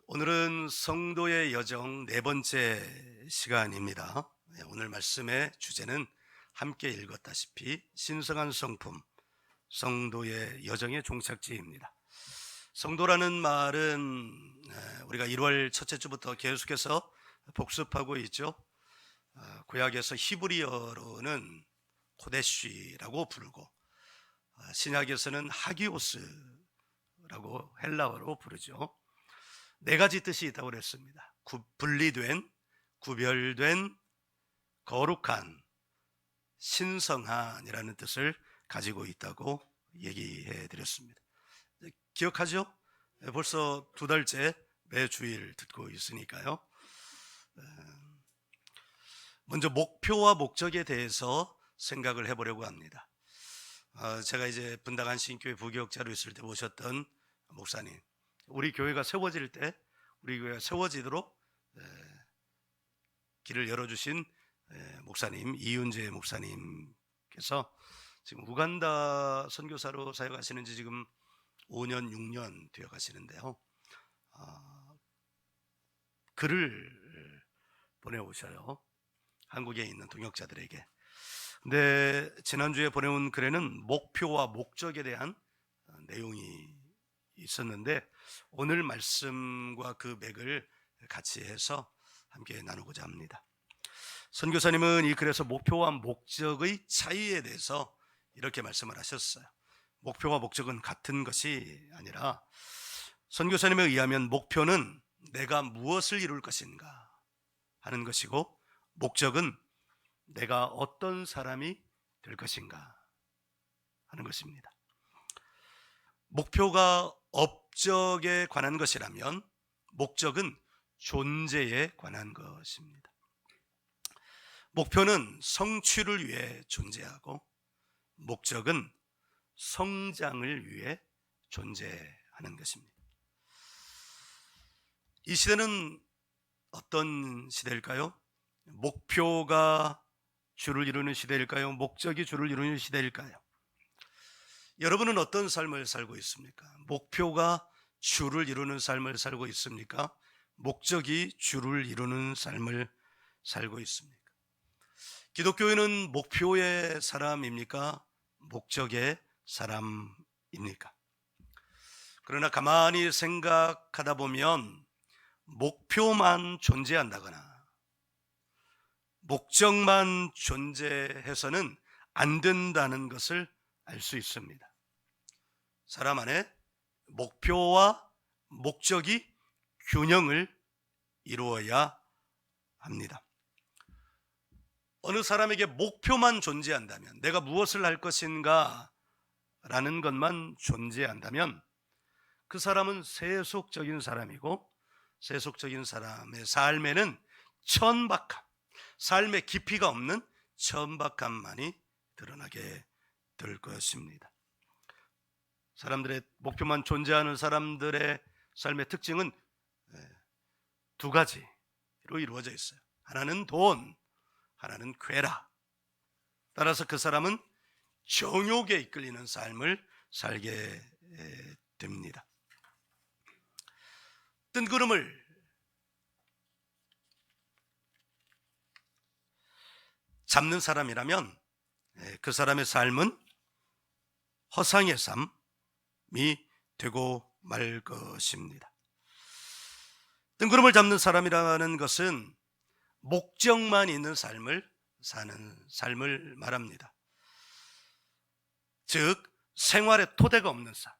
오늘은 성도의 여정 네 번째 시간입니다. 오늘 말씀의 주제는 함께 읽었다시피 신성한 성품, 성도의 여정의 종착지입니다. 성도라는 말은 우리가 1월 첫째 주부터 계속해서 복습하고 있죠. 구약에서 히브리어로는 코데쉬라고 부르고 신약에서는 하기오스라고 헬라어로 부르죠. 네 가지 뜻이 있다고 그랬습니다. 분리된, 구별된, 거룩한, 신성한이라는 뜻을 가지고 있다고 얘기해 드렸습니다. 기억하죠? 벌써 2달째 매 주일 듣고 있으니까요. 먼저 목표와 목적에 대해서 생각을 해보려고 합니다. 제가 이제 분당 안신교회 부교역자로 있을 때 모셨던 목사님, 우리 교회가 세워질 때 우리 교회가 세워지도록 길을 열어주신 목사님 이윤재 목사님께서 지금 우간다 선교사로 사역하시는 지 지금 5년 6년 되어 가시는데요. 글을 보내오셔요, 한국에 있는 동역자들에게. 근데 지난주에 보내온 글에는 목표와 목적에 대한 내용이 있었는데 오늘 말씀과 그 맥을 같이 해서 함께 나누고자 합니다. 선교사님은 이 글에서 목표와 목적의 차이에 대해서 이렇게 말씀을 하셨어요. 목표와 목적은 같은 것이 아니라 선교사님에 의하면 목표는 내가 무엇을 이룰 것인가 하는 것이고, 목적은 내가 어떤 사람이 될 것인가 하는 것입니다. 목표가 업적에 관한 것이라면 목적은 존재에 관한 것입니다. 목표는 성취를 위해 존재하고 목적은 성장을 위해 존재하는 것입니다. 이 시대는 어떤 시대일까요? 목표가 주를 이루는 시대일까요? 목적이 주를 이루는 시대일까요? 여러분은 어떤 삶을 살고 있습니까? 목표가 주를 이루는 삶을 살고 있습니까? 목적이 주를 이루는 삶을 살고 있습니까? 기독교인은 목표의 사람입니까? 목적의 사람입니까? 그러나 가만히 생각하다 보면 목표만 존재한다거나 목적만 존재해서는 안 된다는 것을 알 수 있습니다. 사람 안에 목표와 목적이 균형을 이루어야 합니다. 어느 사람에게 목표만 존재한다면, 내가 무엇을 할 것인가 라는 것만 존재한다면 그 사람은 세속적인 사람이고, 세속적인 사람의 삶에는 천박함, 삶의 깊이가 없는 천박함만이 드러나게 될 것입니다. 사람들의 목표만 존재하는 사람들의 삶의 특징은 2가지로 이루어져 있어요. 하나는 돈, 하나는 쾌락. 따라서 그 사람은 정욕에 이끌리는 삶을 살게 됩니다. 뜬구름을 잡는 사람이라면 그 사람의 삶은 허상의 삶이 되고 말 것입니다. 뜬구름을 잡는 사람이라는 것은 목적만 있는 삶을 사는 삶을 말합니다. 즉 생활에 토대가 없는 삶,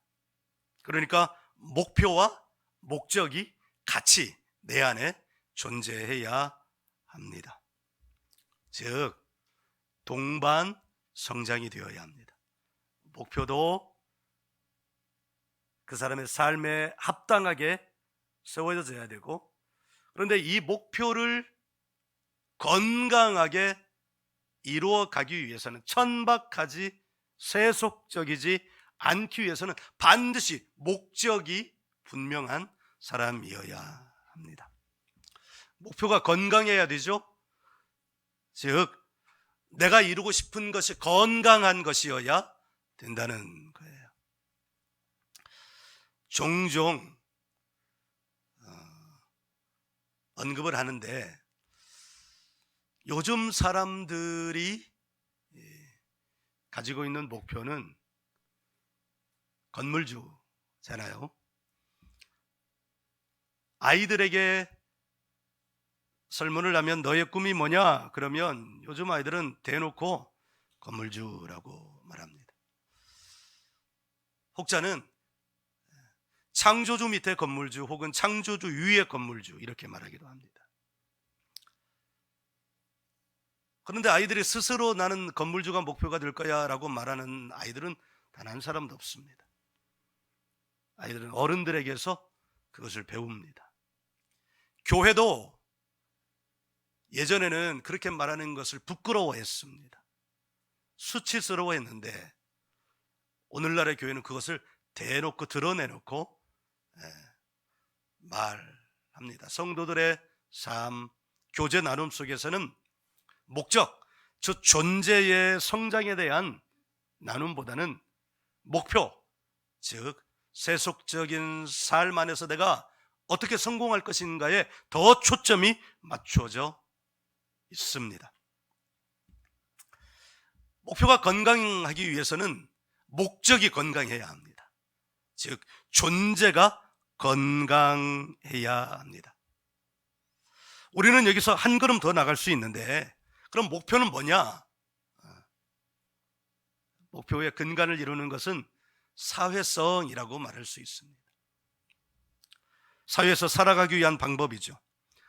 그러니까 목표와 목적이 같이 내 안에 존재해야 합니다. 즉 동반 성장이 되어야 합니다. 목표도 그 사람의 삶에 합당하게 세워져야 되고, 그런데 이 목표를 건강하게 이루어 가기 위해서는, 천박하지 세속적이지 않기 위해서는 반드시 목적이 분명한 사람이어야 합니다. 목표가 건강해야 되죠. 즉 내가 이루고 싶은 것이 건강한 것이어야 된다는 거예요. 종종 언급을 하는데, 요즘 사람들이 가지고 있는 목표는 건물주잖아요. 아이들에게 설문을 하면 너의 꿈이 뭐냐? 그러면 요즘 아이들은 대놓고 건물주라고 말합니다. 혹자는 창조주 밑에 건물주 혹은 창조주 위에 건물주 이렇게 말하기도 합니다. 그런데 아이들이 스스로 나는 건물주가 목표가 될 거야 라고 말하는 아이들은 단 한 사람도 없습니다. 아이들은 어른들에게서 그것을 배웁니다. 교회도 예전에는 그렇게 말하는 것을 부끄러워했습니다. 수치스러워했는데 오늘날의 교회는 그것을 대놓고 드러내놓고 말합니다. 성도들의 삶, 교제 나눔 속에서는 목적, 즉 존재의 성장에 대한 나눔보다는 목표, 즉 세속적인 삶 안에서 내가 어떻게 성공할 것인가에 더 초점이 맞춰져 있습니다. 목표가 건강하기 위해서는 목적이 건강해야 합니다. 즉 존재가 건강해야 합니다. 우리는 여기서 한 걸음 더 나갈 수 있는데, 그럼 목표는 뭐냐? 목표의 근간을 이루는 것은 사회성이라고 말할 수 있습니다. 사회에서 살아가기 위한 방법이죠.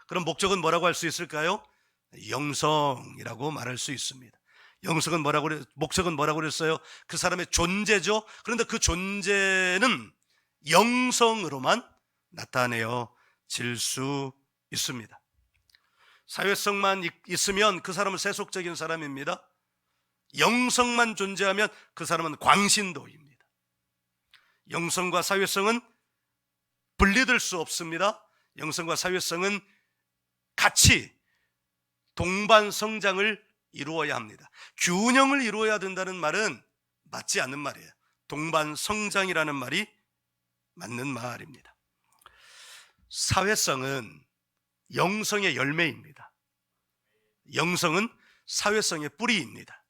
그럼 목적은 뭐라고 할 수 있을까요? 영성이라고 말할 수 있습니다. 목적은 뭐라고 그랬어요? 그 사람의 존재죠. 그런데 그 존재는 영성으로만 나타내어질 수 있습니다. 사회성만 있으면 그 사람은 세속적인 사람입니다. 영성만 존재하면 그 사람은 광신도입니다. 영성과 사회성은 분리될 수 없습니다. 영성과 사회성은 같이 동반 성장을 이루어야 합니다. 균형을 이루어야 된다는 말은 맞지 않는 말이에요. 동반 성장이라는 말이 맞는 말입니다. 사회성은 영성의 열매입니다. 영성은 사회성의 뿌리입니다.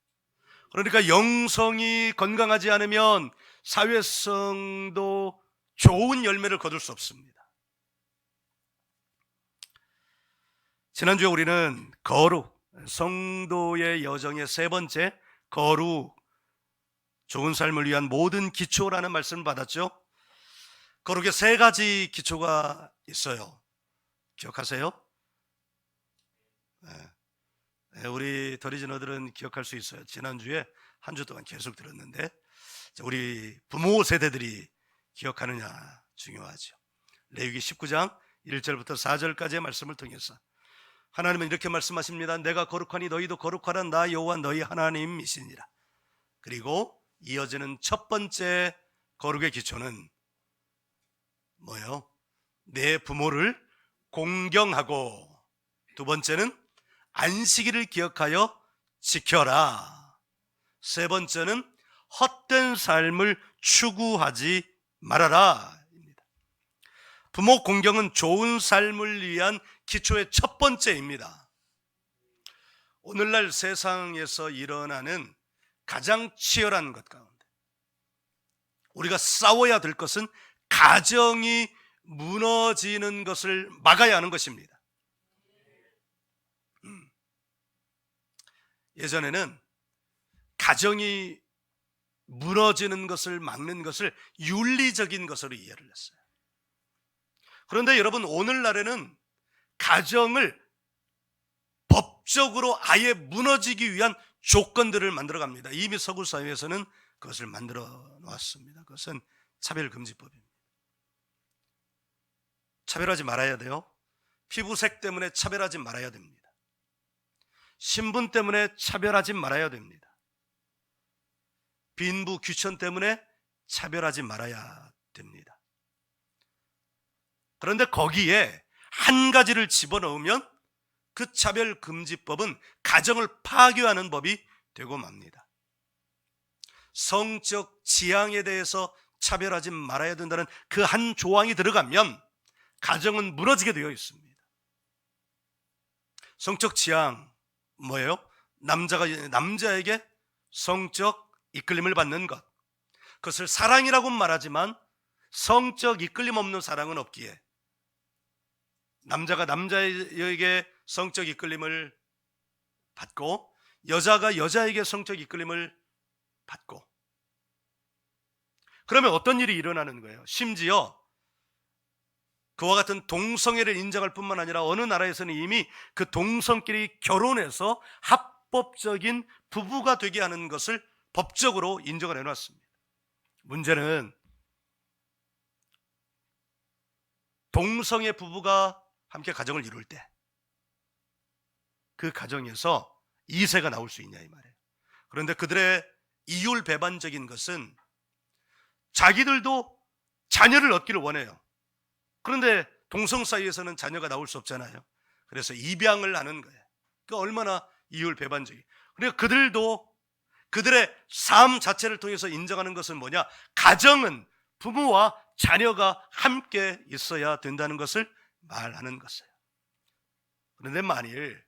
그러니까 영성이 건강하지 않으면 사회성도 좋은 열매를 거둘 수 없습니다. 지난주에 우리는 거룩, 성도의 여정의 세 번째 거룩, 좋은 삶을 위한 모든 기초라는 말씀을 받았죠. 거룩에 세 가지 기초가 있어요. 기억하세요? 우리 더리지너들은 기억할 수 있어요. 지난주에 한 주 동안 계속 들었는데, 우리 부모 세대들이 기억하느냐 중요하죠. 레위기 19장 1절부터 4절까지의 말씀을 통해서 하나님은 이렇게 말씀하십니다. 내가 거룩하니 너희도 거룩하라. 나 여호와 너희 하나님이시니라. 그리고 이어지는 첫 번째 거룩의 기초는 뭐예요? 내 부모를 공경하고, 두 번째는 안식일을 기억하여 지켜라. 세 번째는 헛된 삶을 추구하지 말아라. 부모 공경은 좋은 삶을 위한 기초의 첫 번째입니다. 오늘날 세상에서 일어나는 가장 치열한 것 가운데 우리가 싸워야 될 것은 가정이 무너지는 것을 막아야 하는 것입니다. 예전에는 가정이 무너지는 것을 막는 것을 윤리적인 것으로 이해를 했어요. 그런데 여러분, 오늘날에는 가정을 법적으로 아예 무너지기 위한 조건들을 만들어 갑니다. 이미 서구 사회에서는 그것을 만들어 놓았습니다. 그것은 차별금지법입니다. 차별하지 말아야 돼요. 피부색 때문에 차별하지 말아야 됩니다. 신분 때문에 차별하지 말아야 됩니다. 빈부 귀천 때문에 차별하지 말아야 됩니다. 그런데 거기에 한 가지를 집어넣으면 그 차별금지법은 가정을 파괴하는 법이 되고 맙니다. 성적 지향에 대해서 차별하지 말아야 된다는 그 한 조항이 들어가면 가정은 무너지게 되어 있습니다. 성적 지향 뭐예요? 남자에게 성적 이끌림을 받는 것, 그것을 사랑이라고 말하지만 성적 이끌림 없는 사랑은 없기에 남자가 남자에게 성적 이끌림을 받고 여자가 여자에게 성적 이끌림을 받고, 그러면 어떤 일이 일어나는 거예요? 심지어 그와 같은 동성애를 인정할 뿐만 아니라 어느 나라에서는 이미 그 동성끼리 결혼해서 합법적인 부부가 되게 하는 것을 법적으로 인정을 해놨습니다. 문제는 동성애 부부가 함께 가정을 이룰 때 그 가정에서 2세가 나올 수 있냐 이 말이에요. 그런데 그들의 이율배반적인 것은 자기들도 자녀를 얻기를 원해요. 그런데 동성 사이에서는 자녀가 나올 수 없잖아요. 그래서 입양을 하는 거예요. 그 얼마나 이율배반적이. 그러니까 그들도 그들의 삶 자체를 통해서 인정하는 것은 뭐냐? 가정은 부모와 자녀가 함께 있어야 된다는 것을 말하는 것이에요. 그런데 만일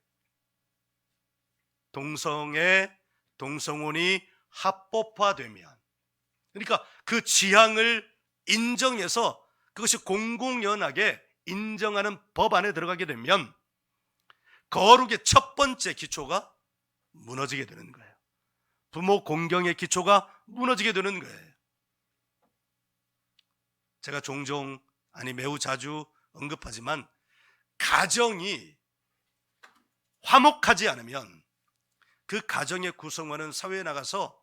동성혼이 합법화되면, 그러니까 그 지향을 인정해서 그것이 공공연하게 인정하는 법 안에 들어가게 되면 거룩의 첫 번째 기초가 무너지게 되는 거예요. 부모 공경의 기초가 무너지게 되는 거예요. 제가 종종, 매우 자주 언급하지만 가정이 화목하지 않으면 그 가정의 구성원은 사회에 나가서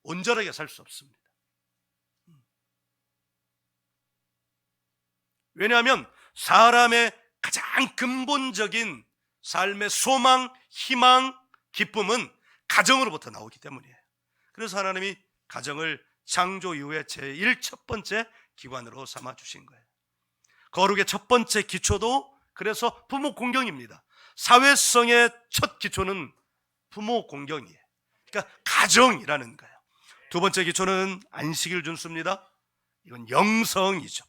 온전하게 살 수 없습니다. 왜냐하면 사람의 가장 근본적인 삶의 소망, 희망, 기쁨은 가정으로부터 나오기 때문이에요. 그래서 하나님이 가정을 창조 이후에 제일 첫 번째 기관으로 삼아 주신 거예요. 거룩의 첫 번째 기초도 그래서 부모 공경입니다. 사회성의 첫 기초는 부모 공경이에요. 그러니까 가정이라는 거예요. 두 번째 기초는 안식일 준수입니다. 이건 영성이죠.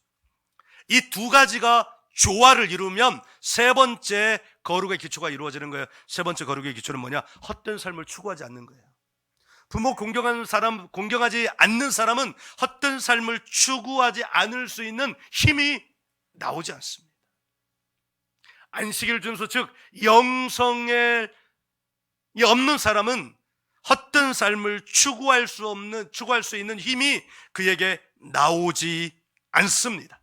이 두 가지가 조화를 이루면 세 번째 거룩의 기초가 이루어지는 거예요. 세 번째 거룩의 기초는 뭐냐? 헛된 삶을 추구하지 않는 거예요. 부모 공경하지 않는 사람은 헛된 삶을 추구하지 않을 수 있는 힘이 나오지 않습니다. 안식일 준수, 즉 영성에 없는 사람은 헛된 삶을 추구할 수 있는 힘이 그에게 나오지 않습니다.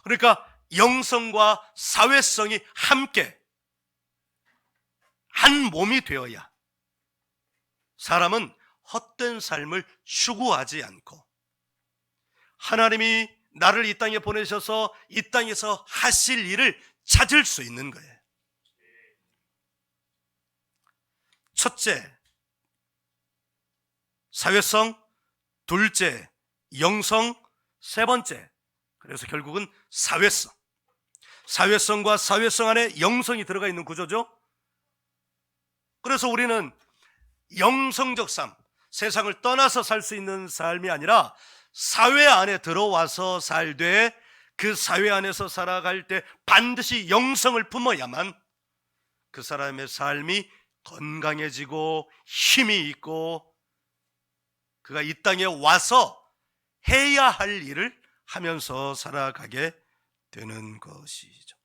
그러니까 영성과 사회성이 함께 한 몸이 되어야 사람은 헛된 삶을 추구하지 않고 하나님이 나를 이 땅에 보내셔서 이 땅에서 하실 일을 찾을 수 있는 거예요. 첫째, 사회성. 둘째, 영성. 세 번째, 그래서 결국은 사회성. 사회성과 사회성 안에 영성이 들어가 있는 구조죠. 그래서 우리는 영성적 삶, 세상을 떠나서 살 수 있는 삶이 아니라 사회 안에 들어와서 살되 그 사회 안에서 살아갈 때 반드시 영성을 품어야만 그 사람의 삶이 건강해지고 힘이 있고 그가 이 땅에 와서 해야 할 일을 하면서 살아가게 되는 것이죠.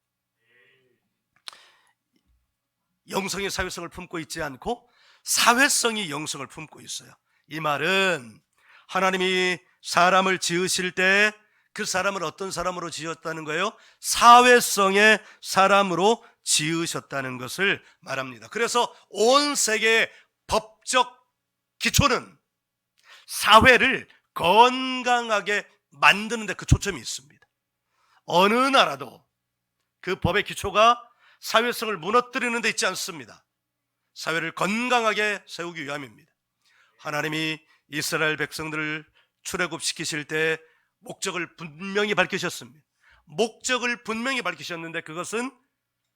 영성이 사회성을 품고 있지 않고 사회성이 영성을 품고 있어요. 이 말은 하나님이 사람을 지으실 때 그 사람을 어떤 사람으로 지었다는 거예요? 사회성의 사람으로 지으셨다는 것을 말합니다. 그래서 온 세계의 법적 기초는 사회를 건강하게 만드는 데 그 초점이 있습니다. 어느 나라도 그 법의 기초가 사회성을 무너뜨리는 데 있지 않습니다. 사회를 건강하게 세우기 위함입니다. 하나님이 이스라엘 백성들을 출애굽시키실 때 목적을 분명히 밝히셨습니다. 목적을 분명히 밝히셨는데 그것은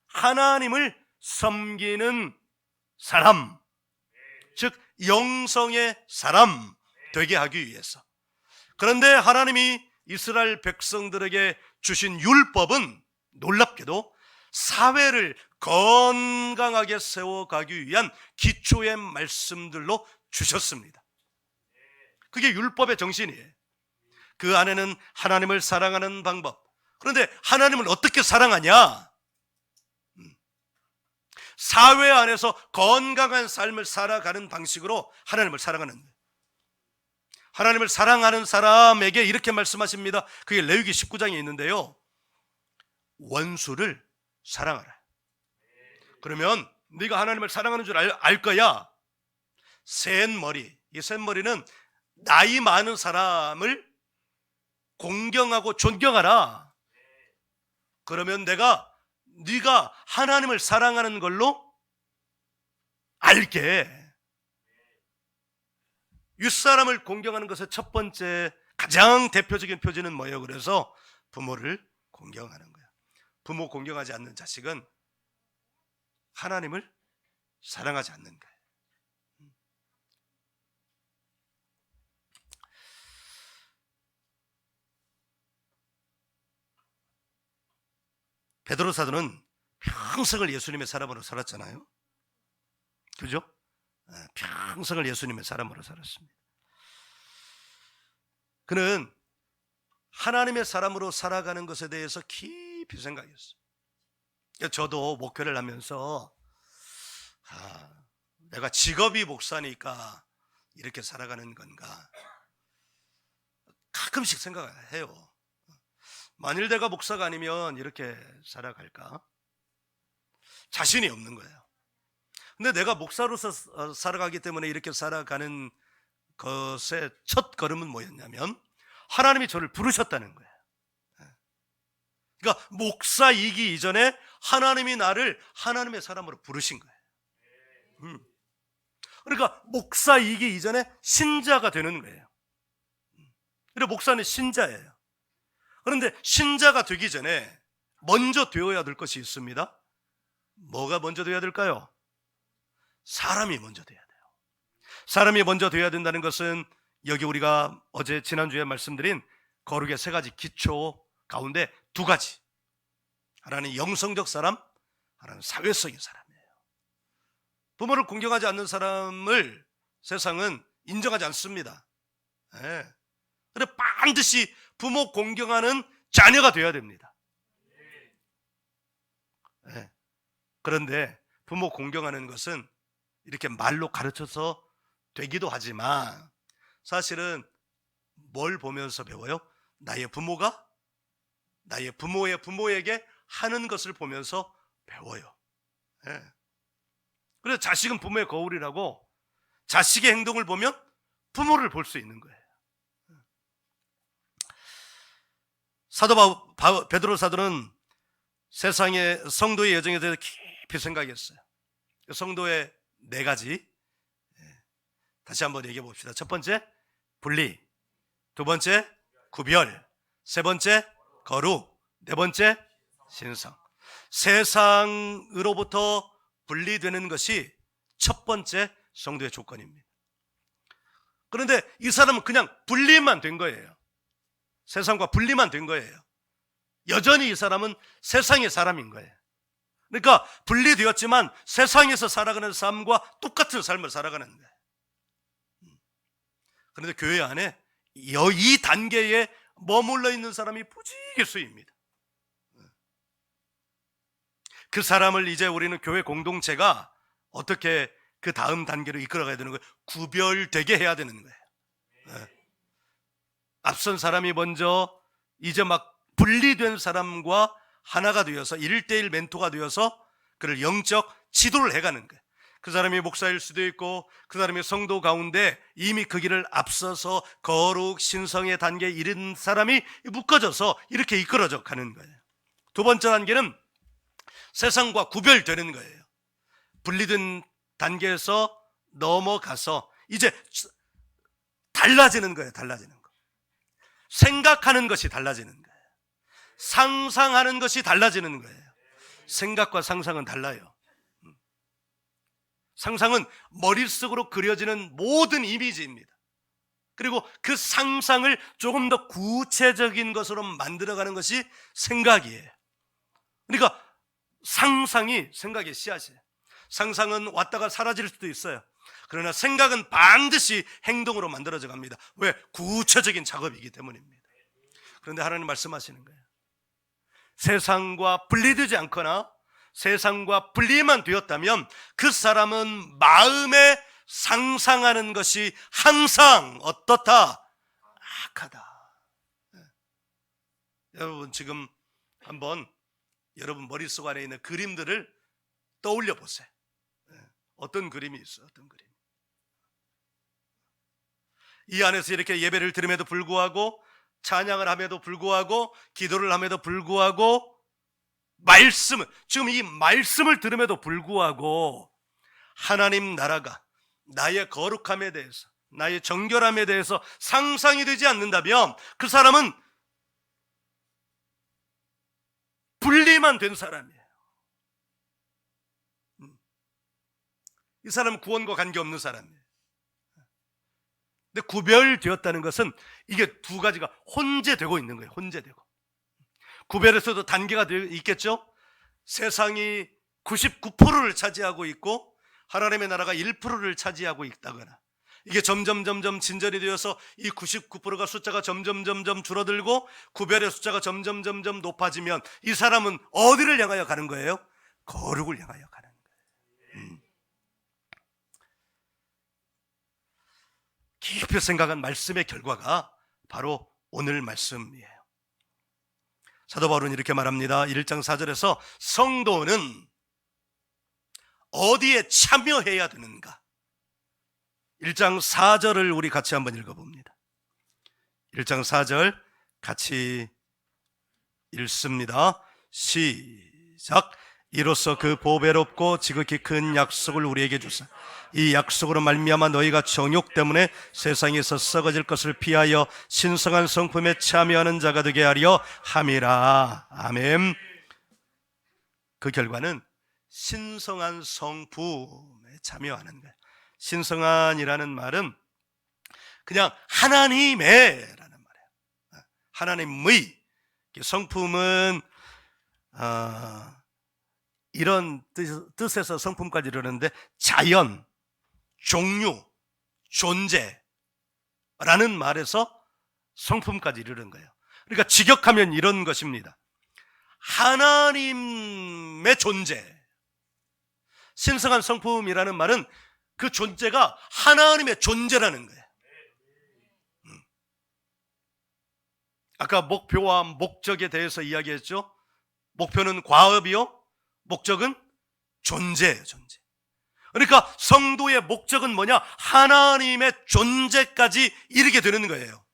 하나님을 섬기는 사람, 즉 영성의 사람 되게 하기 위해서. 그런데 하나님이 이스라엘 백성들에게 주신 율법은 놀랍게도 사회를 건강하게 세워가기 위한 기초의 말씀들로 주셨습니다. 그게 율법의 정신이에요. 그 안에는 하나님을 사랑하는 방법. 그런데 하나님을 어떻게 사랑하냐? 사회 안에서 건강한 삶을 살아가는 방식으로 하나님을 사랑하는 거예요. 하나님을 사랑하는 사람에게 이렇게 말씀하십니다. 그게 레위기 19장에 있는데요, 원수를 사랑하라. 그러면 네가 하나님을 사랑하는 줄 알 거야. 셋머리, 이 셋머리는 나이 많은 사람을 공경하고 존경하라. 그러면 네가 하나님을 사랑하는 걸로 알게. 윗사람을 공경하는 것의 첫 번째 가장 대표적인 표지는 뭐예요? 그래서 부모를 공경하는 거야. 부모 공경하지 않는 자식은 하나님을 사랑하지 않는 거예요. 베드로 사도는 평생을 예수님의 사람으로 살았잖아요. 그죠? 평생을 예수님의 사람으로 살았습니다. 그는 하나님의 사람으로 살아가는 것에 대해서 깊이 생각했어요. 저도 목회를 하면서 내가 직업이 목사니까 이렇게 살아가는 건가 가끔씩 생각을 해요. 만일 내가 목사가 아니면 이렇게 살아갈까? 자신이 없는 거예요. 근데 내가 목사로서 살아가기 때문에 이렇게 살아가는 것의 첫 걸음은 뭐였냐면 하나님이 저를 부르셨다는 거예요. 그러니까 목사이기 이전에 하나님이 나를 하나님의 사람으로 부르신 거예요. 그러니까 목사이기 이전에 신자가 되는 거예요. 그리고 목사는 신자예요. 그런데 신자가 되기 전에 먼저 되어야 될 것이 있습니다. 뭐가 먼저 되어야 될까요? 사람이 먼저 돼야 돼요. 사람이 먼저 돼야 된다는 것은 여기 우리가 어제 지난주에 말씀드린 거룩의 세 가지 기초 가운데 두 가지. 하나는 영성적 사람, 하나는 사회성의 사람이에요. 부모를 공경하지 않는 사람을 세상은 인정하지 않습니다. 그런데 반드시 부모 공경하는 자녀가 되어야 됩니다. 그런데 부모 공경하는 것은 이렇게 말로 가르쳐서 되기도 하지만 사실은 뭘 보면서 배워요? 나의 부모가 나의 부모의 부모에게 하는 것을 보면서 배워요. 그래서 자식은 부모의 거울이라고 자식의 행동을 보면 부모를 볼 수 있는 거예요. 사도 베드로 사도는 세상의 성도의 여정에 대해서 깊이 생각했어요. 성도의 네 가지 다시 한번 얘기해 봅시다. 첫 번째 분리, 두 번째 구별, 세 번째 거룩, 네 번째 신성. 세상으로부터 분리되는 것이 첫 번째 성도의 조건입니다. 그런데 이 사람은 그냥 분리만 된 거예요. 세상과 분리만 된 거예요. 여전히 이 사람은 세상의 사람인 거예요. 그러니까 분리되었지만 세상에서 살아가는 삶과 똑같은 삶을 살아가는 거예요. 그런데 교회 안에 이 단계에 머물러 있는 사람이 부지기 수입니다. 그 사람을 이제 우리는 교회 공동체가 어떻게 그 다음 단계로 이끌어가야 되는 거예요? 구별되게 해야 되는 거예요. 앞선 사람이 먼저 이제 막 분리된 사람과 하나가 되어서 1:1 멘토가 되어서 그를 영적 지도를 해가는 거예요. 그 사람이 목사일 수도 있고 그 사람이 성도 가운데 이미 그 길을 앞서서 거룩 신성의 단계에 이른 사람이 묶어져서 이렇게 이끌어져 가는 거예요. 두 번째 단계는 세상과 구별되는 거예요. 분리된 단계에서 넘어가서 이제 달라지는 거예요. 달라지는 거. 생각하는 것이 달라지는 거예요. 상상하는 것이 달라지는 거예요. 생각과 상상은 달라요. 상상은 머릿속으로 그려지는 모든 이미지입니다. 그리고 그 상상을 조금 더 구체적인 것으로 만들어가는 것이 생각이에요. 그러니까 상상이 생각의 씨앗이에요. 상상은 왔다가 사라질 수도 있어요. 그러나 생각은 반드시 행동으로 만들어져 갑니다. 왜? 구체적인 작업이기 때문입니다. 그런데 하나님 말씀하시는 거예요. 세상과 분리되지 않거나 세상과 분리만 되었다면 그 사람은 마음에 상상하는 것이 항상 어떻다? 악하다. 네. 여러분 지금 한번 여러분 머릿속 안에 있는 그림들을 떠올려 보세요. 네. 어떤 그림이 있어요? 어떤 그림? 이 안에서 이렇게 예배를 드림에도 불구하고 찬양을 함에도 불구하고 기도를 함에도 불구하고 말씀을 지금 이 말씀을 들음에도 불구하고 하나님 나라가 나의 거룩함에 대해서 나의 정결함에 대해서 상상이 되지 않는다면 그 사람은 분리만 된 사람이에요. 이 사람은 구원과 관계없는 사람이에요. 근데 구별되었다는 것은 이게 두 가지가 혼재되고 있는 거예요. 혼재되고. 구별에서도 단계가 있겠죠. 세상이 99%를 차지하고 있고 하나님의 나라가 1%를 차지하고 있다거나, 이게 점점 진전이 되어서 이 99%가 숫자가 점점 줄어들고 구별의 숫자가 점점 높아지면 이 사람은 어디를 향하여 가는 거예요? 거룩을 향하여 가는 거예요. 깊이 생각한 말씀의 결과가 바로 오늘 말씀이에요. 사도 바울은 이렇게 말합니다. 1장 4절에서 성도는 어디에 참여해야 되는가? 1장 4절을 우리 같이 한번 읽어봅니다. 1장 4절 같이 읽습니다. 시작. 이로써 그 보배롭고 지극히 큰 약속을 우리에게 주사 이 약속으로 말미암아 너희가 정욕 때문에 세상에서 썩어질 것을 피하여 신성한 성품에 참여하는 자가 되게 하려 함이라. 아멘. 그 결과는 신성한 성품에 참여하는 거예요. 신성한이라는 말은 그냥 하나님의 라는 말이에요. 하나님의. 성품은 이런 뜻에서 성품까지 이르는데 자연, 종류, 존재라는 말에서 성품까지 이르는 거예요. 그러니까 직역하면 이런 것입니다. 하나님의 존재. 신성한 성품이라는 말은 그 존재가 하나님의 존재라는 거예요. 아까 목표와 목적에 대해서 이야기했죠. 목표는 과업이요, 목적은 존재예요. 존재. 그러니까 성도의 목적은 뭐냐? 하나님의 존재까지 이르게 되는 거예요.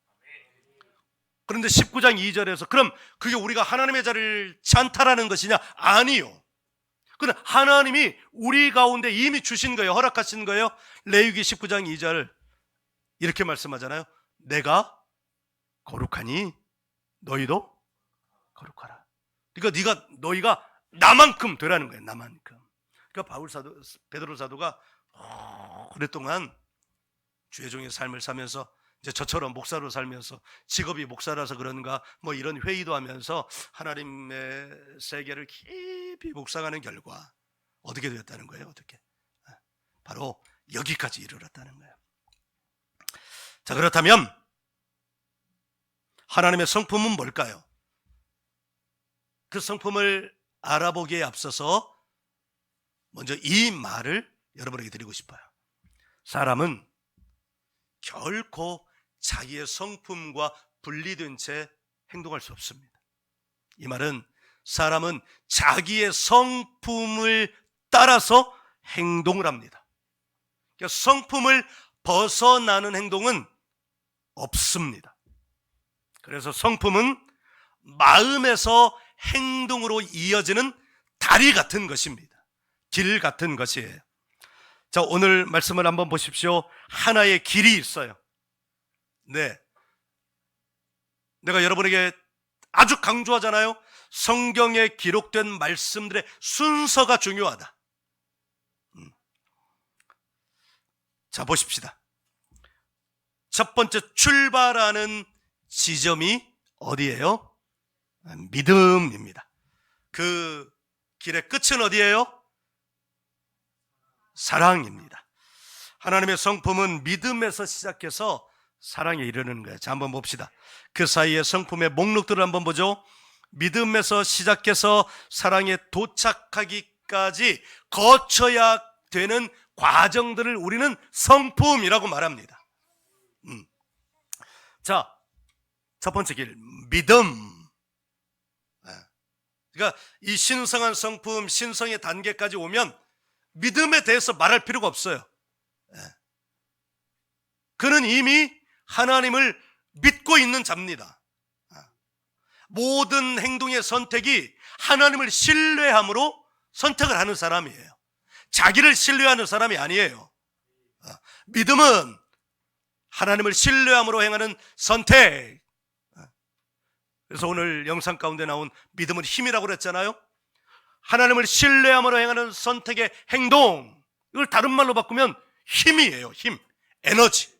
그런데 19장 2절에서 그럼 그게 우리가 하나님의 자리를 찬탈하는 것이냐? 아니요. 그런데 하나님이 우리 가운데 이미 주신 거예요. 허락하신 거예요. 레위기 19장 2절 이렇게 말씀하잖아요. 내가 거룩하니 너희도 거룩하라. 그러니까 너희가 나만큼 되라는 거예요. 나만큼. 그러니까 베드로 사도가 오랫동안 주의 종의 삶을 살면서 이제 저처럼 목사로 살면서 직업이 목사라서 그런가 뭐 이런 회의도 하면서 하나님의 세계를 깊이 묵상하는 결과 어떻게 되었다는 거예요? 어떻게? 바로 여기까지 이르렀다는 거예요. 자, 그렇다면 하나님의 성품은 뭘까요? 그 성품을 알아보기에 앞서서 먼저 이 말을 여러분에게 드리고 싶어요. 사람은 결코 자기의 성품과 분리된 채 행동할 수 없습니다. 이 말은 사람은 자기의 성품을 따라서 행동을 합니다. 그러니까 성품을 벗어나는 행동은 없습니다. 그래서 성품은 마음에서 행동으로 이어지는 다리 같은 것입니다. 길 같은 것이에요. 자, 오늘 말씀을 한번 보십시오. 하나의 길이 있어요. 네. 내가 여러분에게 아주 강조하잖아요. 성경에 기록된 말씀들의 순서가 중요하다. 자, 보십시다. 첫 번째 출발하는 지점이 어디예요? 믿음입니다. 그 길의 끝은 어디예요? 사랑입니다. 하나님의 성품은 믿음에서 시작해서 사랑에 이르는 거예요. 자, 한번 봅시다. 그 사이에 성품의 목록들을 한번 보죠. 믿음에서 시작해서 사랑에 도착하기까지 거쳐야 되는 과정들을 우리는 성품이라고 말합니다. 자, 첫 번째 길, 믿음. 그러니까 이 신성한 성품, 신성의 단계까지 오면 믿음에 대해서 말할 필요가 없어요. 그는 이미 하나님을 믿고 있는 자입니다. 모든 행동의 선택이 하나님을 신뢰함으로 선택을 하는 사람이에요. 자기를 신뢰하는 사람이 아니에요. 믿음은 하나님을 신뢰함으로 행하는 선택. 그래서 오늘 영상 가운데 나온 믿음은 힘이라고 그랬잖아요. 하나님을 신뢰함으로 행하는 선택의 행동, 이걸 다른 말로 바꾸면 힘이에요. 힘, 에너지.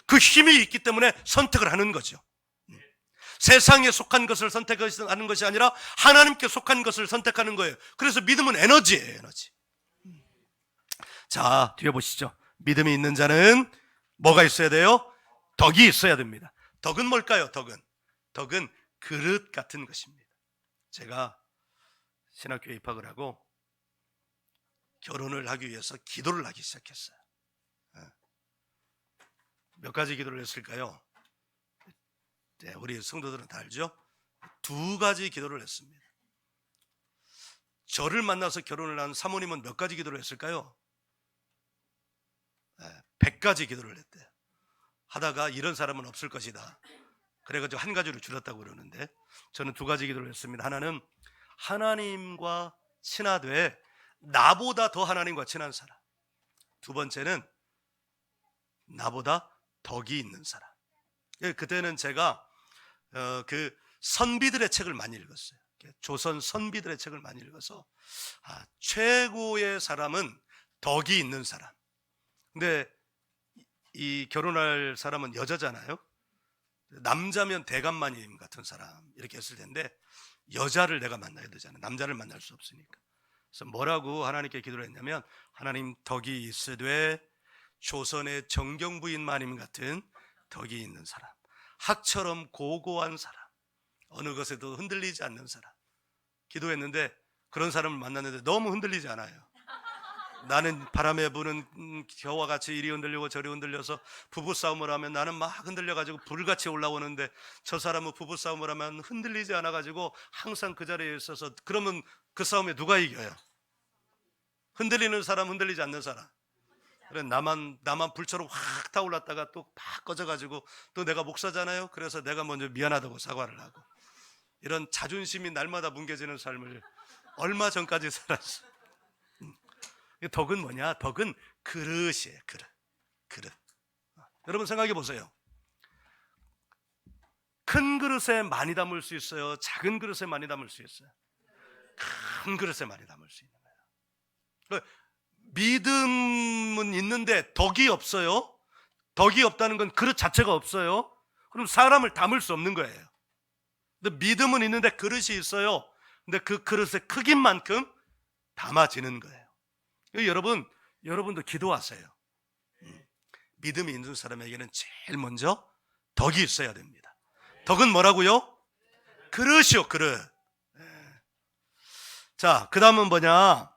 그 힘이 있기 때문에 선택을 하는 거죠. 세상에 속한 것을 선택하는 것이 아니라 하나님께 속한 것을 선택하는 거예요. 그래서 믿음은 에너지예요. 에너지. 자, 뒤에 보시죠. 믿음이 있는 자는 뭐가 있어야 돼요? 덕이 있어야 됩니다. 덕은 뭘까요? 덕은 그릇 같은 것입니다. 제가 신학교에 입학을 하고 결혼을 하기 위해서 기도를 하기 시작했어요. 몇 가지 기도를 했을까요? 네, 우리 성도들은 다 알죠? 2가지 기도를 했습니다. 저를 만나서 결혼을 한 사모님은 몇 가지 기도를 했을까요? 100가지 기도를 했대요. 하다가 이런 사람은 없을 것이다. 그래가지고 1가지로 줄였다고 그러는데 저는 2가지 기도를 했습니다. 하나는 하나님과 친하되 나보다 더 하나님과 친한 사람. 2번째는 나보다 덕이 있는 사람. 그때는 제가 그 선비들의 책을 많이 읽었어요. 조선 선비들의 책을 많이 읽어서 최고의 사람은 덕이 있는 사람. 근데 이 결혼할 사람은 여자잖아요. 남자면 대감마님 같은 사람 이렇게 했을 텐데 여자를 내가 만나야 되잖아요. 남자를 만날 수 없으니까. 그래서 뭐라고 하나님께 기도를 했냐면, 하나님, 덕이 있으되 조선의 정경부인 마님 같은 덕이 있는 사람, 학처럼 고고한 사람, 어느 것에도 흔들리지 않는 사람. 기도했는데 그런 사람을 만났는데 너무 흔들리지 않아요. 나는 바람에 부는 겨와 같이 이리 흔들리고 저리 흔들려서 부부싸움을 하면 나는 막 흔들려가지고 불같이 올라오는데 저 사람은 부부싸움을 하면 흔들리지 않아가지고 항상 그 자리에 있어서, 그러면 그 싸움에 누가 이겨요? 흔들리는 사람, 흔들리지 않는 사람. 그래, 나만 불처럼 확 타올랐다가 또 팍 꺼져가지고, 또 내가 목사잖아요. 그래서 내가 먼저 미안하다고 사과를 하고, 이런 자존심이 날마다 뭉개지는 삶을 얼마 전까지 살았어. 덕은 뭐냐? 덕은 그릇이에요. 그릇. 여러분 생각해 보세요. 큰 그릇에 많이 담을 수 있어요? 작은 그릇에 많이 담을 수 있어요? 큰 그릇에 많이 담을 수 있는 거예요. 믿음은 있는데 덕이 없어요? 덕이 없다는 건 그릇 자체가 없어요? 그럼 사람을 담을 수 없는 거예요. 근데 믿음은 있는데 그릇이 있어요. 근데 그 그릇의 크기만큼 담아지는 거예요. 여러분도 기도하세요. 믿음이 있는 사람에게는 제일 먼저 덕이 있어야 됩니다. 덕은 뭐라고요? 그릇이요, 그릇. 자, 그 다음은 뭐냐?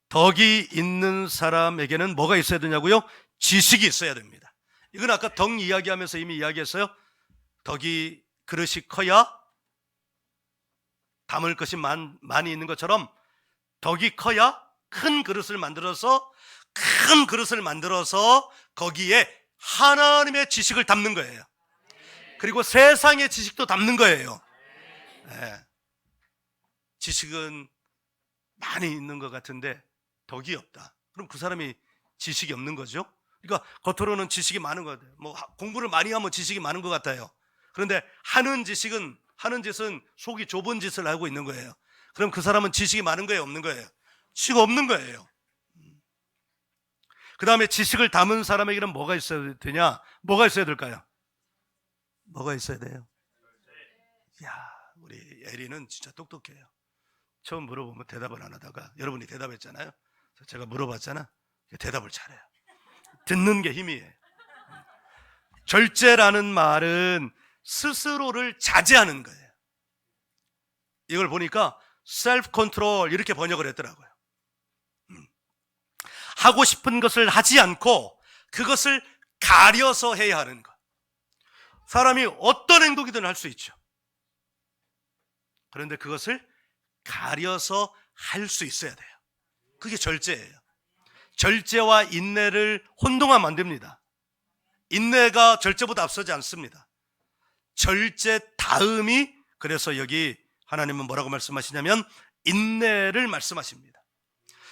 덕이 있는 사람에게는 뭐가 있어야 되냐고요? 지식이 있어야 됩니다. 이건 아까 덕 이야기하면서 이미 이야기했어요. 덕이, 그릇이 커야 담을 것이 많이 있는 것처럼 덕이 커야 큰 그릇을 만들어서 거기에 하나님의 지식을 담는 거예요. 그리고 세상의 지식도 담는 거예요. 네. 지식은 많이 있는 것 같은데 덕이 없다. 그럼 그 사람이 지식이 없는 거죠. 그러니까 겉으로는 지식이 많은 것 같아요. 뭐 공부를 많이 하면 지식이 많은 것 같아요. 그런데 하는 짓은 속이 좁은 짓을 하고 있는 거예요. 그럼 그 사람은 지식이 많은 거예요, 없는 거예요? 지식이 없는 거예요. 그 다음에 지식을 담은 사람에게는 뭐가 있어야 되냐? 뭐가 있어야 될까요? 뭐가 있어야 돼요? 야, 우리 에리는 진짜 똑똑해요. 처음 물어보면 대답을 안 하다가 여러분이 대답했잖아요. 그래서 제가 물어봤잖아. 대답을 잘해요. 듣는 게 힘이에요. 절제라는 말은 스스로를 자제하는 거예요. 이걸 보니까 셀프 컨트롤 이렇게 번역을 했더라고요. 하고 싶은 것을 하지 않고 그것을 가려서 해야 하는 것. 사람이 어떤 행동이든 할 수 있죠. 그런데 그것을 가려서 할 수 있어야 돼요. 그게 절제예요. 절제와 인내를 혼동하면 안 됩니다. 인내가 절제보다 앞서지 않습니다. 절제 다음이, 그래서 여기 하나님은 뭐라고 말씀하시냐면 인내를 말씀하십니다.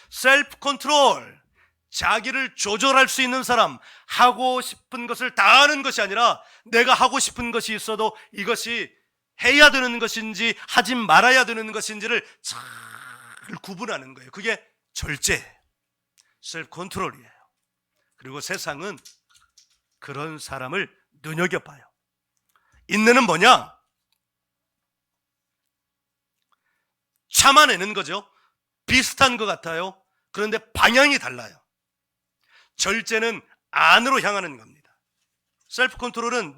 셀프 컨트롤, 자기를 조절할 수 있는 사람, 하고 싶은 것을 다 하는 것이 아니라 내가 하고 싶은 것이 있어도 이것이 해야 되는 것인지 하지 말아야 되는 것인지를 잘 구분하는 거예요. 그게 절제예요. 셀프 컨트롤이에요. 그리고 세상은 그런 사람을 눈여겨봐요. 인내는 뭐냐? 참아내는 거죠. 비슷한 것 같아요. 그런데 방향이 달라요. 절제는 안으로 향하는 겁니다. 셀프 컨트롤은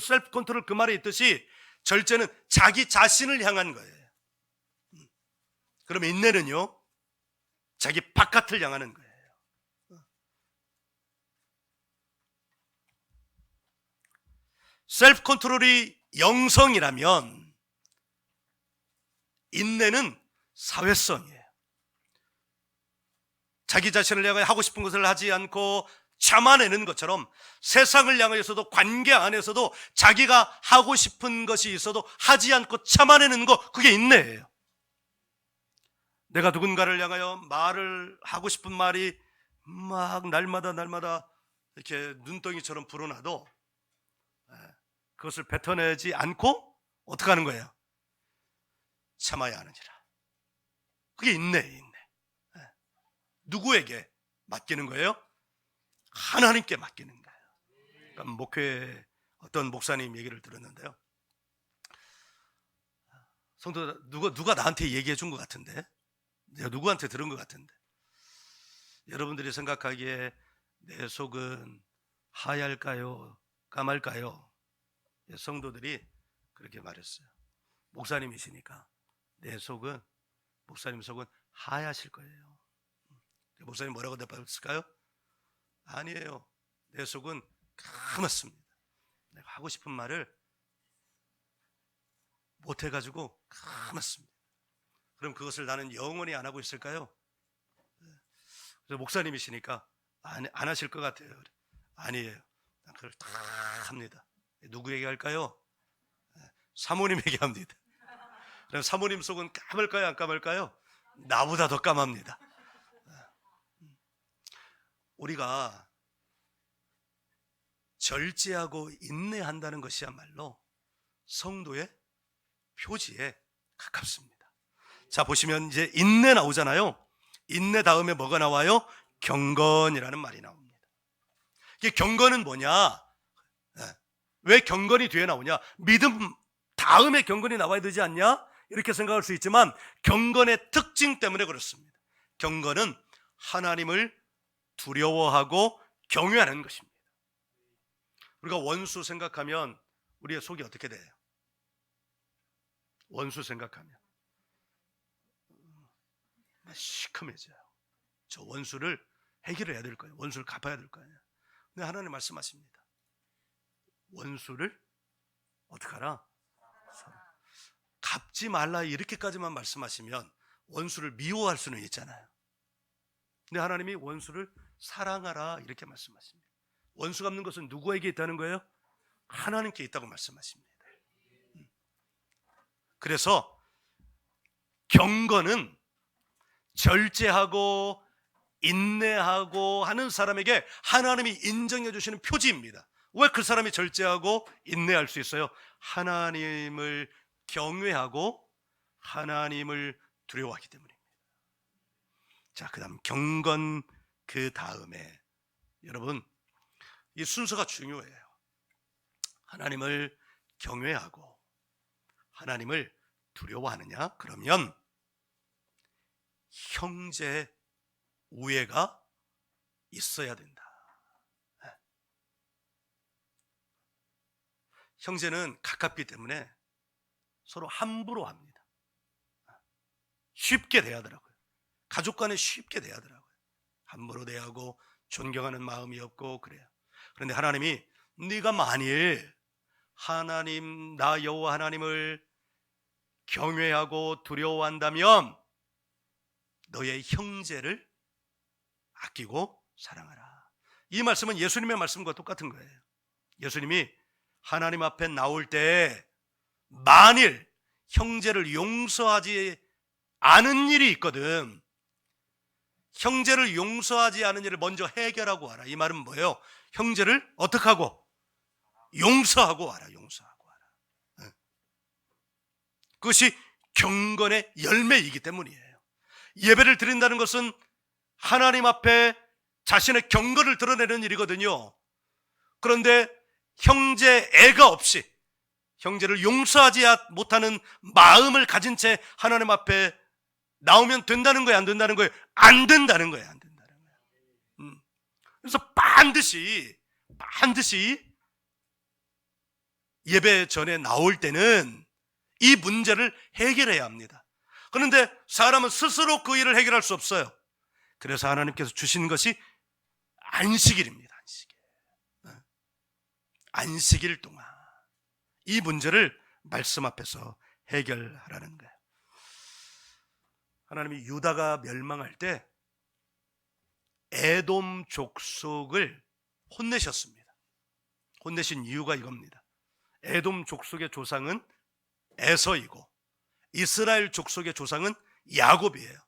셀프 컨트롤 그 말에 있듯이 절제는 자기 자신을 향한 거예요. 그럼 인내는요, 자기 바깥을 향하는 거예요. 셀프 컨트롤이 영성이라면 인내는 사회성이에요. 자기 자신을 향해 하고 싶은 것을 하지 않고 참아내는 것처럼 세상을 향해서도 관계 안에서도 자기가 하고 싶은 것이 있어도 하지 않고 참아내는 것, 그게 인내예요. 내가 누군가를 향하여 말을 하고 싶은 말이 막 날마다 이렇게 눈덩이처럼 불어나도 그것을 뱉어내지 않고 어떻게 하는 거예요? 참아야 하느니라. 그게 인내예요. 인내. 누구에게 맡기는 거예요? 하나님께 맡기는 거예요. 그러니까 목회에 어떤 목사님 얘기를 들었는데요. 성도 누가 나한테 얘기해 준 것 같은데, 내가 누구한테 들은 것 같은데, 여러분들이 생각하기에 내 속은 하얄까요? 까말까요? 성도들이 그렇게 말했어요. 목사님이시니까 목사님 속은 하얗실 거예요. 목사님 뭐라고 대답했을까요? 아니에요. 내 속은 까맣습니다. 내가 하고 싶은 말을 못해가지고 까맣습니다. 그럼 그것을 나는 영원히 안 하고 있을까요? 그래서 목사님이시니까 안 하실 것 같아요. 아니에요. 난 그걸 다 합니다. 누구에게 할까요? 사모님에게 합니다. 그럼 사모님 속은 까말까요? 안 까말까요? 나보다 더 까맣니다. 우리가 절제하고 인내한다는 것이야말로 성도의 표지에 가깝습니다. 자, 보시면 이제 인내 나오잖아요. 인내 다음에 뭐가 나와요? 경건이라는 말이 나옵니다. 이게 경건은 뭐냐? 왜 경건이 뒤에 나오냐? 믿음 다음에 경건이 나와야 되지 않냐? 이렇게 생각할 수 있지만 경건의 특징 때문에 그렇습니다. 경건은 하나님을 두려워하고 경외하는 것입니다. 우리가 원수 생각하면 우리의 속이 어떻게 돼요? 원수 생각하면 시커매져요. 저 원수를 해결해야 될 거예요. 원수를 갚아야 될 거예요. 근데 하나님 말씀하십니다. 원수를 어떻게 하라? 갚지 말라 이렇게까지만 말씀하시면 원수를 미워할 수는 있잖아요. 근데 하나님이 원수를 사랑하라 이렇게 말씀하십니다. 원수 갚는 것은 누구에게 있다는 거예요? 하나님께 있다고 말씀하십니다. 그래서 경건은 절제하고 인내하고 하는 사람에게 하나님이 인정해 주시는 표지입니다. 왜 그 사람이 절제하고 인내할 수 있어요? 하나님을 경외하고 하나님을 두려워하기 때문입니다. 자, 그 다음 경건, 그 다음에 여러분 이 순서가 중요해요. 하나님을 경외하고 하나님을 두려워하느냐? 그러면 형제 우애가 있어야 된다. 형제는 가깝기 때문에 서로 함부로 합니다. 쉽게 대하더라고요. 가족 간에 쉽게 대하더라고요. 함부로 대하고 존경하는 마음이 없고 그래요. 그런데 하나님이 네가 만일 하나님 나 여호와 하나님을 경외하고 두려워한다면 너의 형제를 아끼고 사랑하라. 이 말씀은 예수님의 말씀과 똑같은 거예요. 예수님이 하나님 앞에 나올 때 만일 형제를 용서하지 않은 일이 있거든, 형제를 용서하지 않은 일을 먼저 해결하고 와라. 이 말은 뭐예요? 형제를 어떻게 하고? 용서하고 와라. 용서하고 와라. 그것이 경건의 열매이기 때문이에요. 예배를 드린다는 것은 하나님 앞에 자신의 경건을 드러내는 일이거든요. 그런데 형제 애가 없이 형제를 용서하지 못하는 마음을 가진 채 하나님 앞에 나오면 된다는 거예요? 안 된다는 거예요? 안 된다는 거예요. 안 된다는 거예요. 그래서 반드시 예배 전에 나올 때는 이 문제를 해결해야 합니다. 그런데 사람은 스스로 그 일을 해결할 수 없어요. 그래서 하나님께서 주신 것이 안식일입니다. 안식일 동안 이 문제를 말씀 앞에서 해결하라는 거예요. 하나님이 유다가 멸망할 때 에돔 족속을 혼내셨습니다. 혼내신 이유가 이겁니다. 에돔 족속의 조상은 에서이고 이스라엘 족속의 조상은 야곱이에요.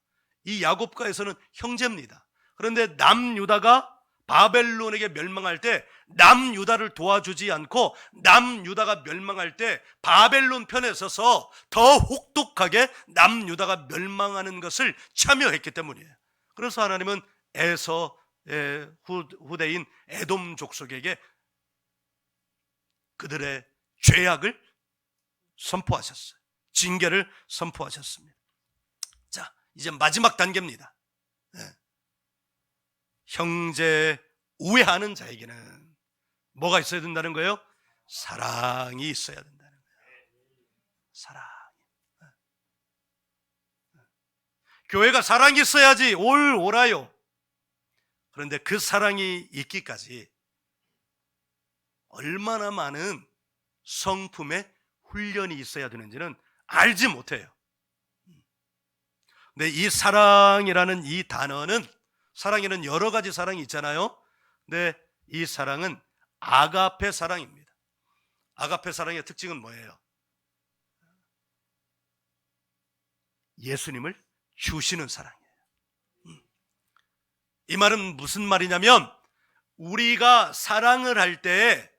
이 야곱과 에서는 형제입니다. 그런데 남유다가 바벨론에게 멸망할 때 남유다를 도와주지 않고 남유다가 멸망할 때 바벨론 편에 서서 더 혹독하게 남유다가 멸망하는 것을 참여했기 때문이에요. 그래서 하나님은 에서의 후대인 에돔 족속에게 그들의 죄악을 선포하셨어요. 징계를 선포하셨습니다. 자, 이제 마지막 단계입니다. 형제 우애하는 자에게는 뭐가 있어야 된다는 거예요? 사랑이 있어야 된다는 거예요. 사랑. 교회가 사랑이 있어야지 옳아요. 그런데 그 사랑이 있기까지 얼마나 많은 성품의 훈련이 있어야 되는지는 알지 못해요. 근데 이 사랑이라는 이 단어는, 사랑에는 여러 가지 사랑이 있잖아요. 근데 이 사랑은 아가페 사랑입니다. 아가페 사랑의 특징은 뭐예요? 예수님을 주시는 사랑이에요. 이 말은 무슨 말이냐면 우리가 사랑을 할 때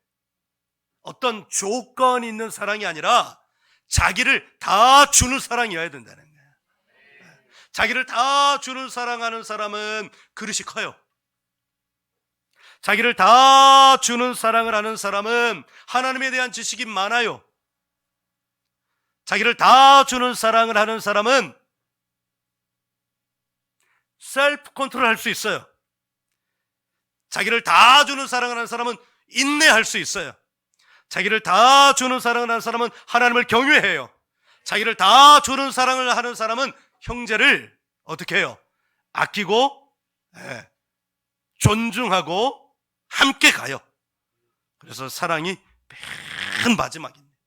어떤 조건이 있는 사랑이 아니라 자기를 다 주는 사랑이어야 된다는 거예요. 자기를 다 주는 사랑하는 사람은 그릇이 커요. 자기를 다 주는 사랑을 하는 사람은 하나님에 대한 지식이 많아요. 자기를 다 주는 사랑을 하는 사람은 셀프 컨트롤 할 수 있어요. 자기를 다 주는 사랑을 하는 사람은 인내할 수 있어요. 자기를 다 주는 사랑을 하는 사람은 하나님을 경외해요. 자기를 다 주는 사랑을 하는 사람은 형제를 어떻게 해요? 아끼고 존중하고 함께 가요. 그래서 사랑이 맨 마지막입니다.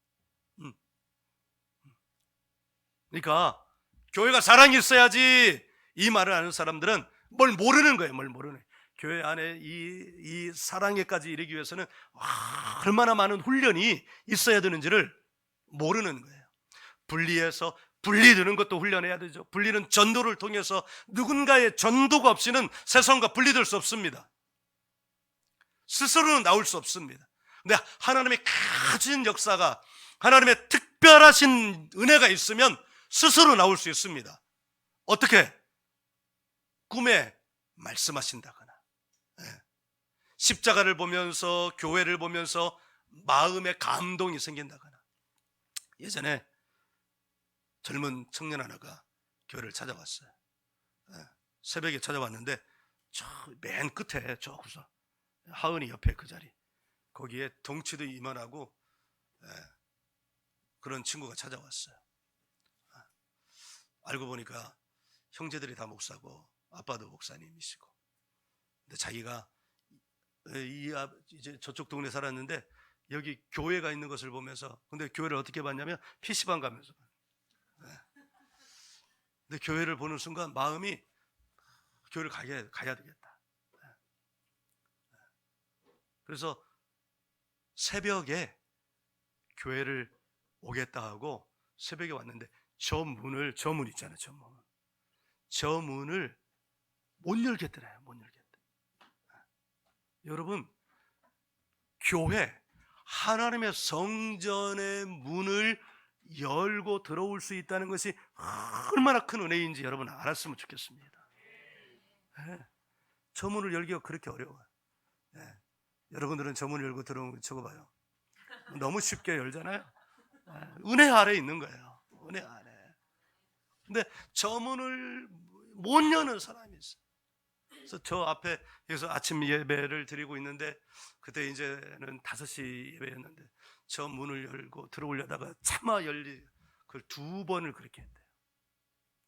그러니까 교회가 사랑이 있어야지 이 말을 하는 사람들은 뭘 모르는 거예요. 뭘 모르는 거예요. 교회 안에 이 사랑에까지 이르기 위해서는 얼마나 많은 훈련이 있어야 되는지를 모르는 거예요. 분리해서 분리되는 것도 훈련해야 되죠. 분리는 전도를 통해서 누군가의 전도가 없이는 세상과 분리될 수 없습니다. 스스로는 나올 수 없습니다. 근데 하나님의 가진 역사가, 하나님의 특별하신 은혜가 있으면 스스로 나올 수 있습니다. 어떻게? 꿈에 말씀하신다거나, 십자가를 보면서, 교회를 보면서 마음에 감동이 생긴다거나. 예전에 젊은 청년 하나가 교회를 찾아왔어요. 새벽에 찾아왔는데 저 맨 끝에 저 구석 하은이 옆에 그 자리, 거기에 덩치도 이만하고 그런 친구가 찾아왔어요. 알고 보니까 형제들이 다 목사고 아빠도 목사님이시고, 근데 자기가 이제 저쪽 동네 살았는데 여기 교회가 있는 것을 보면서, 근데 교회를 어떻게 봤냐면 PC방 가면서 근데 교회를 보는 순간 마음이 교회를 가야 되겠다. 그래서 새벽에 교회를 오겠다 하고 새벽에 왔는데 저 문 있잖아요. 저 문을 못 열겠더래요. 못 열겠대. 여러분, 교회, 하나님의 성전의 문을 열고 들어올 수 있다는 것이 얼마나 큰 은혜인지 여러분 알았으면 좋겠습니다. 저 문을 열기가 그렇게 어려워요. 여러분들은 저 문을 열고 들어오는 거 적어봐요. 너무 쉽게 열잖아요. 은혜 아래 있는 거예요. 은혜 아래. 근데 저 문을 못 여는 사람이 있어요. 그래서 저 앞에 여기서 아침 예배를 드리고 있는데, 그때 이제는 5시 예배였는데 저 문을 열고 들어오려다가 차마 그걸 2번을 그렇게 했대요.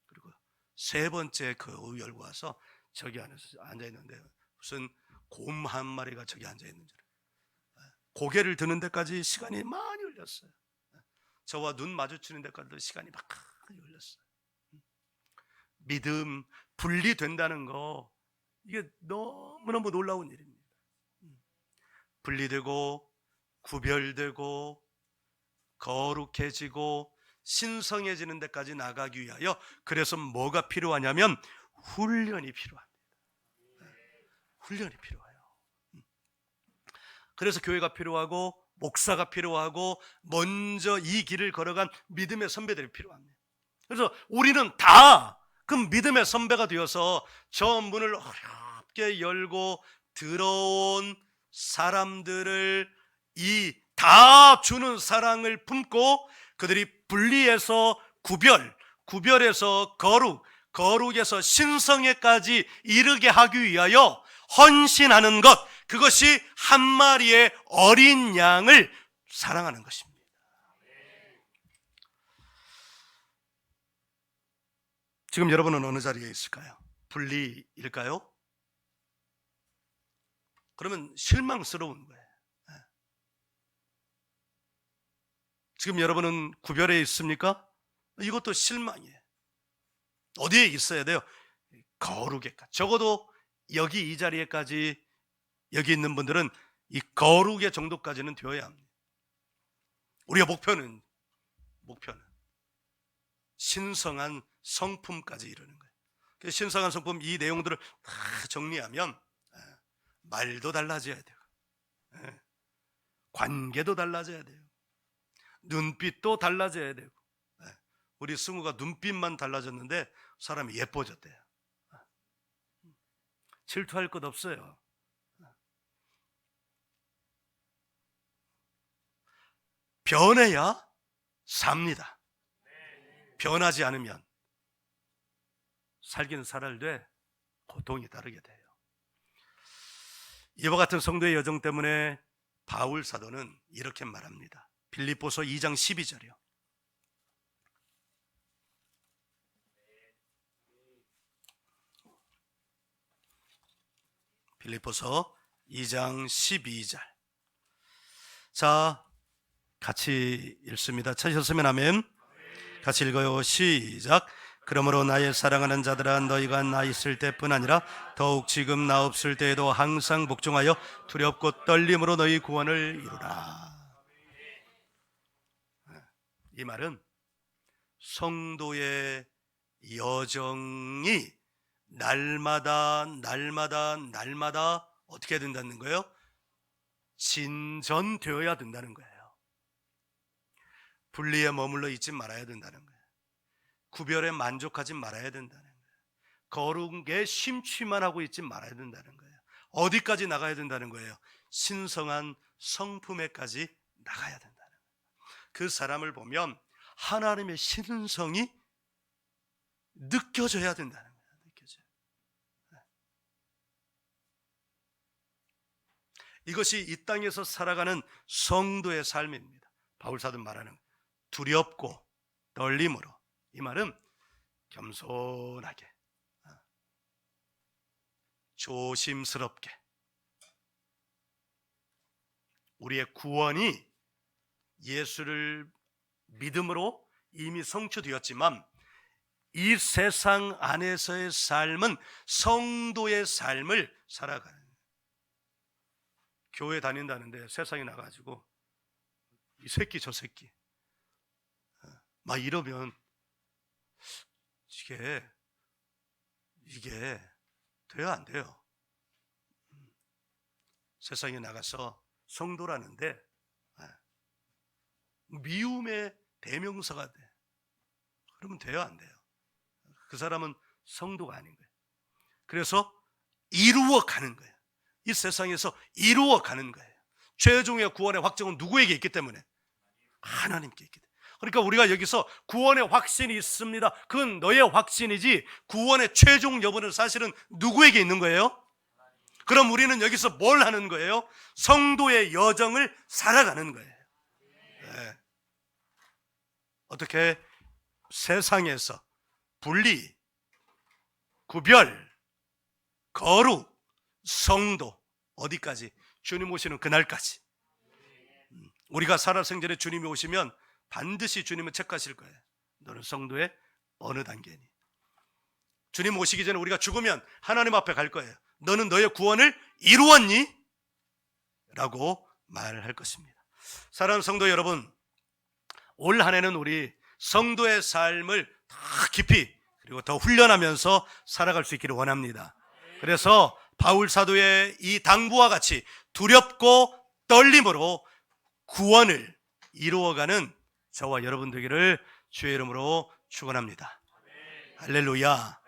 그리고 3번째 그 열고 와서 저기 안에서 앉아 있는데 무슨 곰 한 마리가 저기 앉아 있는 줄, 고개를 드는 데까지 시간이 많이 걸렸어요. 저와 눈 마주치는 데까지도 시간이 막 걸렸어요. 믿음 분리된다는 거, 이게 너무너무 놀라운 일입니다. 분리되고 구별되고 거룩해지고 신성해지는 데까지 나가기 위하여, 그래서 뭐가 필요하냐면 훈련이 필요합니다. 훈련이 필요해요. 그래서 교회가 필요하고 목사가 필요하고 먼저 이 길을 걸어간 믿음의 선배들이 필요합니다. 그래서 우리는 다 그 믿음의 선배가 되어서 저 문을 어렵게 열고 들어온 사람들을 이 다 주는 사랑을 품고, 그들이 분리해서 구별해서 거룩에서 신성에까지 이르게 하기 위하여 헌신하는 것, 그것이 한 마리의 어린 양을 사랑하는 것입니다. 지금 여러분은 어느 자리에 있을까요? 분리일까요? 그러면 실망스러운 거예요. 지금 여러분은 구별에 있습니까? 이것도 실망이에요. 어디에 있어야 돼요? 거룩에까지. 적어도 여기 이 자리에까지, 여기 있는 분들은 이 거룩의 정도까지는 되어야 합니다. 우리가 목표는 신성한 성품까지 이르는 거예요. 그래서 신성한 성품, 이 내용들을 다 정리하면 말도 달라져야 되고, 관계도 달라져야 돼요. 눈빛도 달라져야 되고. 우리 승우가 눈빛만 달라졌는데 사람이 예뻐졌대요. 질투할 것 없어요. 변해야 삽니다. 변하지 않으면 살기는 살아도 고통이 따르게 돼요. 이와 같은 성도의 여정 때문에 바울 사도는 이렇게 말합니다. 빌립보서 2장 12절이요. 빌립보서 2장 12절. 자, 같이 읽습니다. 찾으셨으면 아멘. 같이 읽어요. 시작. 그러므로 나의 사랑하는 자들아, 너희가 나 있을 때뿐 아니라 더욱 지금 나 없을 때에도 항상 복종하여 두렵고 떨림으로 너희 구원을 이루라. 이 말은 성도의 여정이 날마다 어떻게 된다는 거예요? 진전되어야 된다는 거예요. 분리에 머물러 있지 말아야 된다는 거예요. 구별에 만족하지 말아야 된다는 거예요. 거룩에 심취만 하고 있지 말아야 된다는 거예요. 어디까지 나가야 된다는 거예요? 신성한 성품에까지 나가야 된다는 거예요. 그 사람을 보면 하나님의 신성이 느껴져야 된다는 거예요. 느껴져요. 이것이 이 땅에서 살아가는 성도의 삶입니다. 바울사도 말하는 두렵고 떨림으로, 이 말은 겸손하게, 조심스럽게, 우리의 구원이 예수를 믿음으로 이미 성취되었지만 이 세상 안에서의 삶은 성도의 삶을 살아가는, 교회 다닌다는데 세상에 나가지고 이 새끼 저 새끼 막 이러면 이게 돼야 안 돼요. 세상에 나가서 성도라는데 미움의 대명사가 돼. 그러면 돼요, 안 돼요? 그 사람은 성도가 아닌 거예요. 그래서 이루어가는 거예요. 이 세상에서 이루어가는 거예요. 최종의 구원의 확정은 누구에게 있기 때문에? 하나님께 있기 때문에. 그러니까 우리가 여기서 구원의 확신이 있습니다, 그건 너의 확신이지 구원의 최종 여부는 사실은 누구에게 있는 거예요? 그럼 우리는 여기서 뭘 하는 거예요? 성도의 여정을 살아가는 거예요. 네. 어떻게 세상에서 분리, 구별, 거룩, 성도, 어디까지? 주님 오시는 그날까지. 우리가 살아생전에 주님이 오시면 반드시 주님은 체크하실 거예요. 너는 성도의 어느 단계니? 주님 오시기 전에 우리가 죽으면 하나님 앞에 갈 거예요. 너는 너의 구원을 이루었니? 라고 말을 할 것입니다. 사랑하는 성도 여러분, 올 한 해는 우리 성도의 삶을 더 깊이 그리고 더 훈련하면서 살아갈 수 있기를 원합니다. 그래서 바울 사도의 이 당부와 같이 두렵고 떨림으로 구원을 이루어가는 저와 여러분 되기를 주의 이름으로 축원합니다. 할렐루야.